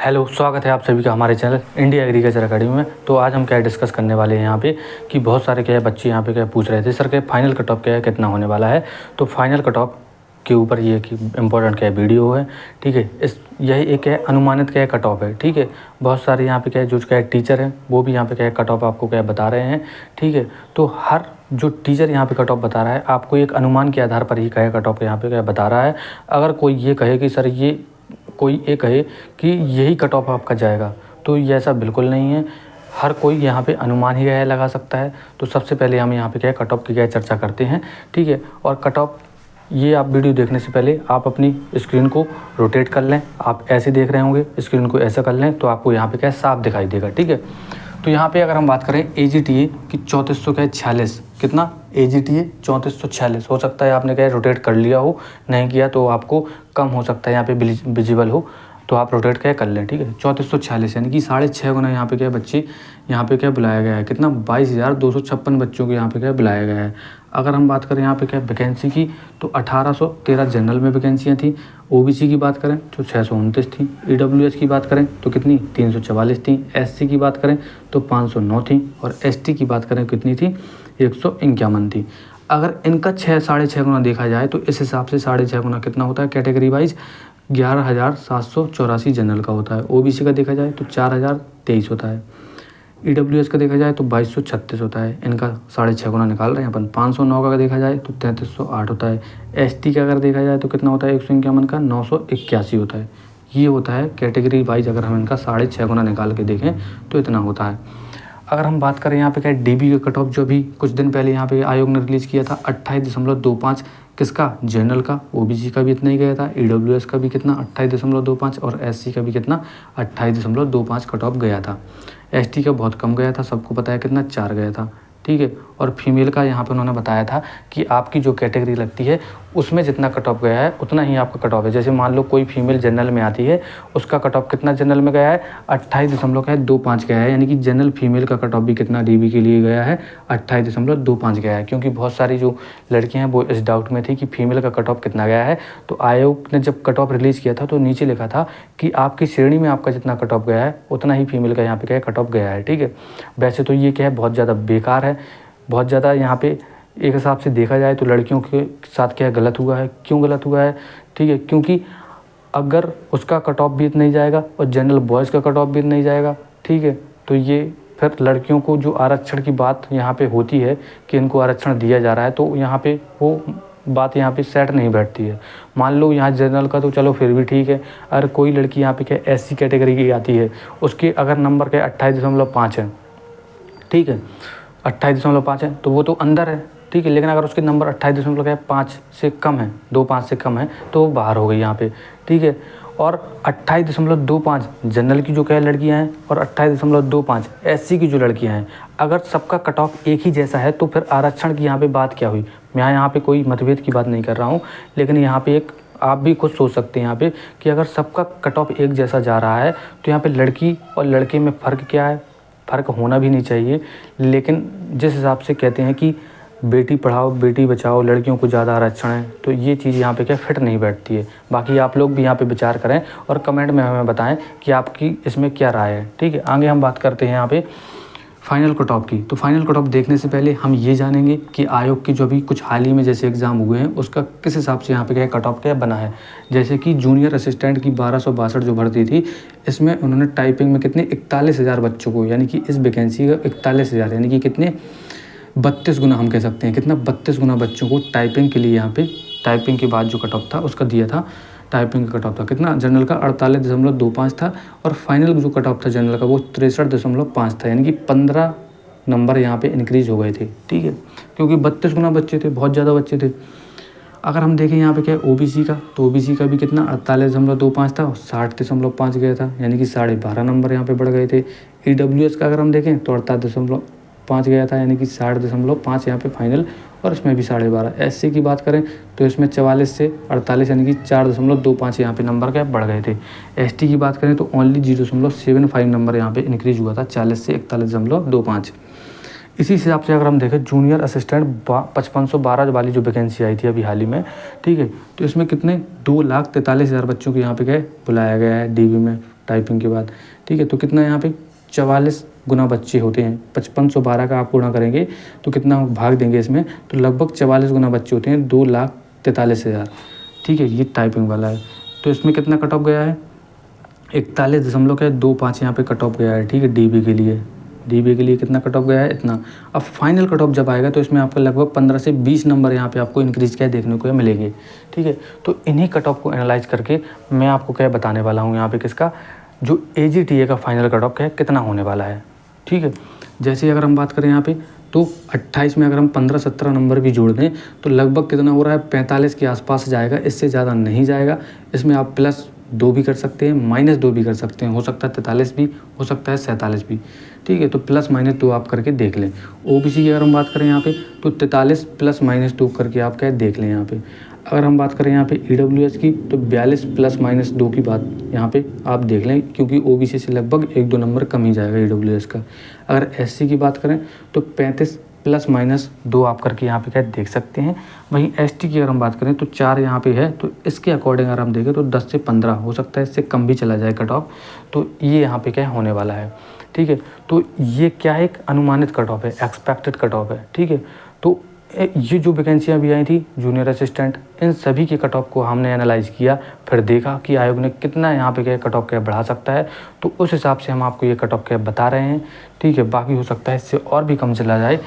Hello, स्वागत है आप सभी का हमारे चैनल इंडिया एग्रीकल्चर अकेडमी में। तो आज हम क्या डिस्कस करने वाले हैं यहाँ पे कि बहुत सारे क्या है बच्चे यहाँ पे क्या पूछ रहे थे सर के फाइनल कट ऑफ क्या है कितना होने वाला है। तो फाइनल कट ऑफ के ऊपर ये कि इम्पोर्टेंट क्या है वीडियो है, ठीक है। यही एक है अनुमानित क्या है कट ऑफ है, ठीक है। बहुत सारे यहाँ पे क्या है जो क्या है टीचर हैं वो भी यहाँ पे क्या है कट ऑफ आपको क्या है बता रहे हैं, ठीक है। तो हर जो टीचर यहाँ पे कट ऑफ बता रहा है आपको एक अनुमान के आधार पर ही क्या है कट ऑफ यहाँ पे क्या बता रहा है। अगर कोई ये कहे कि सर ये कोई ये कहे कि यही कट ऑफ आपका जाएगा, तो ये ऐसा बिल्कुल नहीं है। हर कोई यहाँ पे अनुमान ही क्या लगा सकता है। तो सबसे पहले हम यहाँ पे क्या है कट ऑफ की क्या चर्चा करते हैं, ठीक है। और कट ऑफ ये आप वीडियो देखने से पहले आप अपनी स्क्रीन को रोटेट कर लें। आप ऐसे देख रहे होंगे, स्क्रीन को ऐसा कर लें तो आपको यहाँ पे क्या साफ दिखाई देगा, ठीक है। तो यहाँ पे अगर हम बात करें AGTA की 3446 कितना AGTA 3446 हो सकता है आपने क्या रोटेट कर लिया हो, नहीं किया तो आपको कम हो सकता है यहाँ पे विजिबल हो, तो आप रोटेट क्या कर लें, ठीक है। 3446 यानी कि 6.5 गुना यहाँ पे क्या बच्चे यहाँ पे क्या बुलाया गया है, कितना 22,256 बच्चों को यहाँ पे क्या बुलाया गया है। अगर हम बात करें यहाँ पे क्या वैकेंसी की तो 1813 जनरल में वैकेंसियाँ थी। OBC की बात करें तो 629 थी। EWS की बात करें तो कितनी 344 थी। SC की बात करें तो 509 थी और ST की बात करें कितनी थी 151 थी। अगर इनका 6.5 गुना देखा जाए तो इस हिसाब से 6.5 गुना कितना होता है कैटेगरी वाइज 11,784 जनरल का होता है। OBC का देखा जाए तो 4,023 होता है। EWS का देखा जाए तो 2236 होता है। इनका 6.5 गुना निकाल रहे हैं अपन। 509 का देखा जाए तो 3308 होता है। ST का अगर देखा जाए तो कितना होता है 151 का 981 होता है। ये होता है कैटेगरी वाइज। अगर हम इनका 6.5 गुना निकाल के देखें तो इतना होता है। अगर हम बात करें यहाँ पे क्या DB का कट ऑफ जो भी कुछ दिन पहले यहाँ पे आयोग ने रिलीज़ किया था 28.25 किसका जनरल का। OBC का भी इतना ही गया था। EWS का भी कितना 28.25 और SC का भी कितना 28.25 कट ऑफ गया था। ST का बहुत कम गया था, सबको पता है कितना 4 गया था, ठीक है। और फीमेल का यहाँ पे उन्होंने बताया था कि आपकी जो कैटेगरी लगती है उसमें जितना कट ऑफ गया है उतना ही आपका कट ऑफ है। जैसे मान लो कोई फीमेल जनरल में आती है, उसका कट ऑफ कितना जनरल में गया है 28.25 गया है। यानी कि जनरल फीमेल का कट ऑफ भी कितना DB के लिए गया है 28.25 गया है। क्योंकि बहुत सारी जो लड़कियां हैं वो इस डाउट में थी कि फीमेल का कट ऑफ कितना गया है। तो आयोग ने जब कट ऑफ रिलीज़ किया था तो नीचे लिखा था कि आपकी श्रेणी में आपका जितना कट ऑफ गया है उतना ही फीमेल का यहाँ पे क्या कट ऑफ गया है, ठीक है। वैसे तो ये क्या है बहुत ज़्यादा बेकार है, बहुत ज़्यादा यहाँ पे एक हिसाब से देखा जाए तो लड़कियों के साथ क्या गलत हुआ है। क्यों गलत हुआ है, ठीक है, क्योंकि अगर उसका कट ऑफ भी नहीं जाएगा और जनरल बॉयज़ का कट ऑफ भी नहीं जाएगा, ठीक है, तो ये फिर लड़कियों को जो आरक्षण की बात यहाँ पे होती है कि इनको आरक्षण दिया जा रहा है, तो यहाँ पे वो बात यहाँ पे सेट नहीं बैठती है। मान लो यहाँ जनरल का तो चलो फिर भी ठीक है। अगर कोई लड़की यहाँ पे क्या SC कैटेगरी की आती है, उसके अगर नंबर क्या 28.5 है, ठीक है, 28.5 है तो वो तो अंदर है, ठीक है। लेकिन अगर उसके नंबर 28.5 से कम है, 25 से कम है, तो वो बाहर हो गई यहाँ पे, ठीक है। और 28.25 जनरल की जो क्या लड़कियाँ हैं और 28.25 SC की जो लड़कियाँ हैं, अगर सबका कट ऑफ एक ही जैसा है तो फिर आरक्षण की यहाँ पे बात क्या हुई। मैं यहाँ पे कोई मतभेद की बात नहीं कर रहा हूँ, लेकिन यहाँ पे एक आप भी खुद सोच सकते हैं यहाँ पे कि अगर सबका कट ऑफ एक जैसा जा रहा है तो यहाँ पे लड़की और लड़के में फ़र्क क्या है। फ़र्क होना भी नहीं चाहिए, लेकिन जिस हिसाब से कहते हैं कि बेटी पढ़ाओ बेटी बचाओ, लड़कियों को ज़्यादा आरक्षण है, तो ये चीज़ यहाँ पे क्या फिट नहीं बैठती है। बाकी आप लोग भी यहाँ पे विचार करें और कमेंट में हमें बताएं कि आपकी इसमें क्या राय है, ठीक है। आगे हम बात करते हैं यहाँ पे फाइनल कट ऑफ की। तो फाइनल कट ऑफ देखने से पहले हम ये जानेंगे कि आयोग की जो भी कुछ हाल ही में जैसे एग्ज़ाम हुए हैं उसका किस हिसाब से यहाँ पे क्या कट ऑफ क्या बना है। जैसे कि जूनियर असिस्टेंट की 1262 जो भर्ती थी, इसमें उन्होंने टाइपिंग में कितने 41,000 बच्चों को, यानी कि इस वैकेंसी का 41,000 यानी कि कितने 32 गुना हम कह सकते हैं, कितना 32 गुना बच्चों को टाइपिंग के लिए यहाँ पे टाइपिंग के बाद जो कट ऑफ था उसका दिया था। टाइपिंग का कट ऑफ था कितना जनरल का 48.25 था और फाइनल जो कट ऑफ था जनरल का वो 63.5 था। यानी कि 15 नंबर यहाँ पे इंक्रीज़ हो गए थे, ठीक है, क्योंकि 32 गुना बच्चे थे, बहुत ज़्यादा बच्चे थे। अगर हम देखें यहाँ पे क्या है OBC का, तो OBC का भी कितना 48.25 था और 60.5 गया था, यानी कि 12.5 नंबर यहाँ पे बढ़ गए थे। EWS का अगर हम देखें तो 48.5 गया था, यानी कि 60.5 यहाँ पे फाइनल, और इसमें भी 12.5। SC की बात करें तो इसमें 44 से 48 यानी कि 4.25 यहाँ पे नंबर क्या बढ़ गए थे। ST की बात करें तो ओनली 0.75 नंबर यहाँ पे इंक्रीज़ हुआ था, 40 से 41.25। इसी हिसाब से अगर हम देखें जूनियर असिस्टेंट 5512 वाली जो वैकेंसी आई थी अभी हाल ही में, ठीक है, तो इसमें कितने 2,43,000 बच्चों को यहाँ पे क्या बुलाया गया है DB में, टाइपिंग के बाद, ठीक है। तो कितना यहाँ पे 44 गुना बच्चे होते हैं। 5512 का आप गुणा करेंगे तो कितना भाग देंगे इसमें, तो लगभग 44 गुना बच्चे होते हैं, 2,43,000, ठीक है। ये टाइपिंग वाला है। तो इसमें कितना कट ऑफ गया है, 41.25 यहाँ पे कट ऑफ गया है, ठीक है। डीबी के लिए कितना कट ऑफ गया है, इतना। अब फाइनल कट ऑफ जब आएगा तो इसमें आपको लगभग 15 से 20 नंबर यहाँ पे आपको इंक्रीज़ क्या देखने को मिलेंगे, ठीक है। तो इन्हीं कट ऑफ को एनालाइज करके मैं आपको क्या बताने वाला हूँ यहाँ पे किसका, जो AGTA का फाइनल कट ऑफ क्या कितना होने वाला है, ठीक है। जैसे अगर हम बात करें यहाँ पे तो 28 में अगर हम 15-17 नंबर भी जोड़ दें तो लगभग कितना हो रहा है, 45 के आसपास जाएगा, इससे ज़्यादा नहीं जाएगा। इसमें आप +2 भी कर सकते हैं, -2 भी कर सकते हैं, हो सकता है 43 भी, हो सकता है 47 भी, ठीक है। तो +-2 आप करके देख लें। OBC की अगर हम बात करें यहाँ पे तो 43 +-2 करके आप क्या देख लें यहाँ पे। अगर हम बात करें यहाँ पे EWS की तो 42 +-2 की बात यहाँ पे आप देख लें, क्योंकि OBC से लगभग 1-2 नंबर कम ही जाएगा EWS का। अगर SC की बात करें तो 35 +-2 आप करके यहाँ पे क्या देख सकते हैं। वहीं ST की अगर हम बात करें तो 4 यहाँ पे है, तो इसके अकॉर्डिंग अगर हम देखें तो 10 से 15 हो सकता है, इससे कम भी चला जाए कट ऑफ। तो ये यहाँ पे क्या होने वाला है, ठीक है। तो ये क्या एक अनुमानित कट ऑफ है, एक्सपेक्टेड कट ऑफ है, ठीक है। तो ये जो वैकेंसियाँ भी आई थी जूनियर असिस्टेंट, इन सभी के कट ऑफ को हमने एनालाइज़ किया, फिर देखा कि आयोग ने कितना यहाँ पे क्या कट ऑफ क्या बढ़ा सकता है, तो उस हिसाब से हम आपको ये कट ऑफ क्या बता रहे हैं, ठीक है। बाकी हो सकता है इससे और भी कम चला जाए,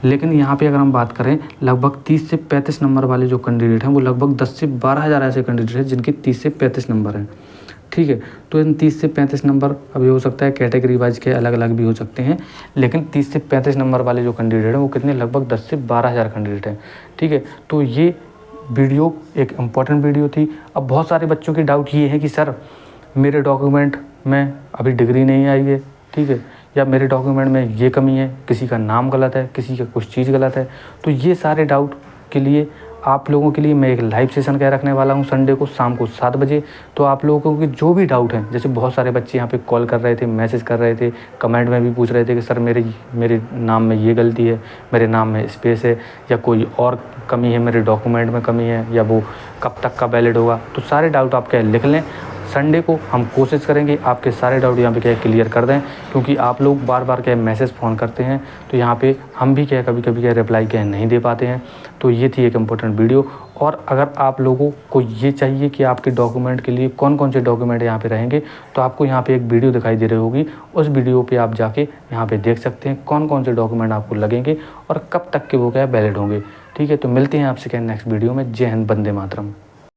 लेकिन यहाँ पे अगर हम बात करें लगभग 30 से 35 नंबर वाले जो कैंडिडेट हैं वो लगभग 10 से 12 हज़ार ऐसे कैंडिडेट हैं जिनके 30 से 35 नंबर हैं, ठीक है। तो इन 30 से 35 नंबर अभी हो सकता है कैटेगरी वाइज के अलग अलग भी हो सकते हैं, लेकिन 30 से 35 नंबर वाले जो कैंडिडेट हैं वो कितने, लगभग 10 से 12 हज़ार कैंडिडेट हैं, ठीक है। तो ये वीडियो एक इम्पॉर्टेंट वीडियो थी। अब बहुत सारे बच्चों की डाउट ये है कि सर मेरे डॉक्यूमेंट में अभी डिग्री नहीं आई है, ठीक है, या मेरे डॉक्यूमेंट में ये कमी है, किसी का नाम गलत है, किसी का कुछ चीज़ गलत है। तो ये सारे डाउट के लिए आप लोगों के लिए मैं एक लाइव सेशन क्या रखने वाला हूँ संडे को शाम को 7 बजे। तो आप लोगों के जो भी डाउट हैं, जैसे बहुत सारे बच्चे यहाँ पे कॉल कर रहे थे, मैसेज कर रहे थे, कमेंट में भी पूछ रहे थे कि सर मेरे नाम में ये गलती है, मेरे नाम में स्पेस है, या कोई और कमी है, मेरे डॉक्यूमेंट में कमी है, या वो कब तक का वैलिड होगा। तो सारे डाउट आप क्या लिख लें, संडे को हम कोशिश करेंगे आपके सारे डाउट यहाँ पे क्या क्लियर कर दें, क्योंकि आप लोग बार बार क्या मैसेज फ़ोन करते हैं, तो यहाँ पे हम भी क्या कभी कभी क्या रिप्लाई क्या नहीं दे पाते हैं। तो ये थी एक इम्पोर्टेंट वीडियो। और अगर आप लोगों को ये चाहिए कि आपके डॉक्यूमेंट के लिए कौन कौन से डॉक्यूमेंट यहाँ पे रहेंगे, तो आपको यहाँ पे एक वीडियो दिखाई दे रही होगी, उस वीडियो पे आप जाके यहाँ पे देख सकते हैं कौन कौन से डॉक्यूमेंट आपको लगेंगे और कब तक के वो क्या वैलिड होंगे, ठीक है। तो मिलते हैं आपसे क्या नेक्स्ट वीडियो में। जय हिंद, वंदे मातरम।